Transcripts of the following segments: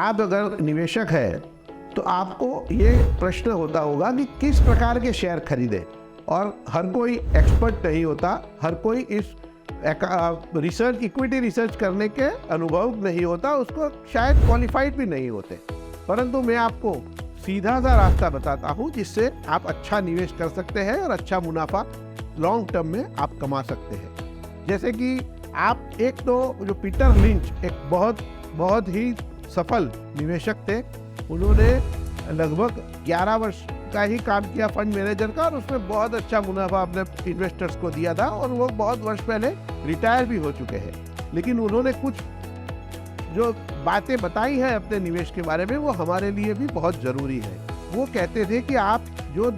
आप अगर निवेशक है तो आपको ये प्रश्न होता होगा कि किस प्रकार के शेयर खरीदें, और हर कोई एक्सपर्ट नहीं होता, हर कोई इस रिसर्च इक्विटी रिसर्च करने के अनुभव नहीं होता, उसको शायद क्वालिफाइड भी नहीं होते। परंतु मैं आपको सीधा सा रास्ता बताता हूँ जिससे आप अच्छा निवेश कर सकते हैं और अच्छा मुनाफा लॉन्ग टर्म में आप कमा सकते हैं। जैसे कि आप एक तो जो पीटर लिंच एक बहुत ही सफल निवेशक थे, उन्होंने लगभग 11 वर्ष का ही काम किया फंड मैनेजर का, और उसमें बहुत अच्छा मुनाफा अपने इन्वेस्टर्स को दिया था, और वो बहुत वर्ष पहले रिटायर भी हो चुके हैं। लेकिन उन्होंने कुछ जो बातें बताई हैं अपने निवेश के बारे में, वो हमारे लिए भी बहुत ज़रूरी है। वो कहते थे कि आप जो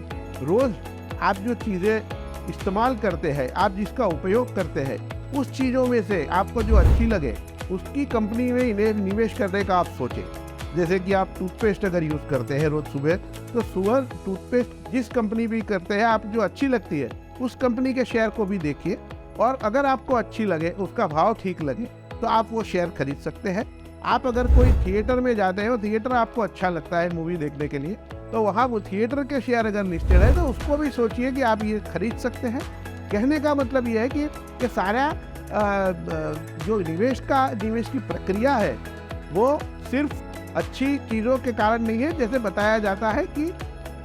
रोज़ आप जो चीज़ें इस्तेमाल करते हैं, आप जिसका उपयोग करते हैं, उस चीज़ों में से आपको जो अच्छी लगे उसकी कंपनी में इन्हें निवेश करने का आप सोचें। जैसे कि आप टूथपेस्ट अगर यूज़ करते हैं रोज़ सुबह, तो सुबह टूथपेस्ट जिस कंपनी भी करते हैं, आप जो अच्छी लगती है उस कंपनी के शेयर को भी देखिए, और अगर आपको अच्छी लगे, उसका भाव ठीक लगे, तो आप वो शेयर खरीद सकते हैं। आप अगर कोई थिएटर में जाते हैं, थिएटर आपको अच्छा लगता है मूवी देखने के लिए, तो वहाँ वो थिएटर के शेयर अगर लिस्टेड है तो उसको भी सोचिए कि आप ये खरीद सकते हैं। कहने का मतलब ये है कि ये सारा जो निवेश की प्रक्रिया है वो सिर्फ अच्छी चीज़ों के कारण नहीं है। जैसे बताया जाता है कि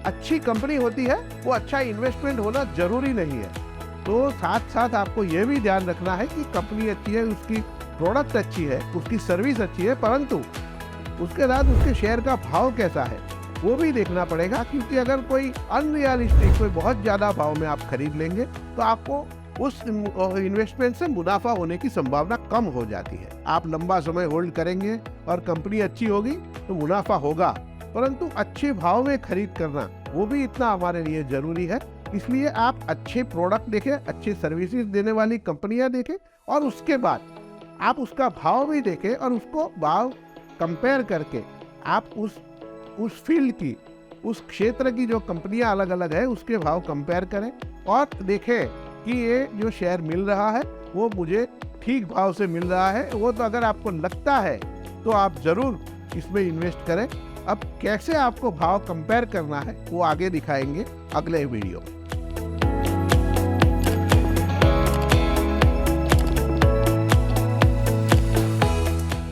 अच्छी कंपनी होती है वो अच्छा इन्वेस्टमेंट होना जरूरी नहीं है। तो साथ साथ आपको ये भी ध्यान रखना है कि कंपनी अच्छी है, उसकी प्रोडक्ट अच्छी है, उसकी सर्विस अच्छी है, परंतु उसके साथ उसके शेयर का भाव कैसा है वो भी देखना पड़ेगा। क्योंकि अगर कोई अनरियलिस्टिक, कोई बहुत ज़्यादा भाव में आप खरीद लेंगे तो आपको उस इन्वेस्टमेंट से मुनाफा होने की संभावना कम हो जाती है। आप लंबा समय होल्ड करेंगे और कंपनी अच्छी होगी तो मुनाफा होगा, परंतु अच्छे भाव में खरीद करना वो भी इतना हमारे लिए ज़रूरी है। इसलिए आप अच्छे प्रोडक्ट देखें, अच्छी सर्विसेज देने वाली कंपनियां देखें, और उसके बाद आप उसका भाव भी देखें, और उसको भाव कंपेयर करके आप उस फील्ड की, उस क्षेत्र की जो कंपनियां अलग अलग है उसके भाव कंपेयर करें, और देखें कि ये जो शेयर मिल रहा है वो मुझे ठीक भाव से मिल रहा है। वो तो अगर आपको लगता है तो आप ज़रूर इसमें इन्वेस्ट करें। अब कैसे आपको भाव कंपेयर करना है वो आगे दिखाएंगे अगले वीडियो में।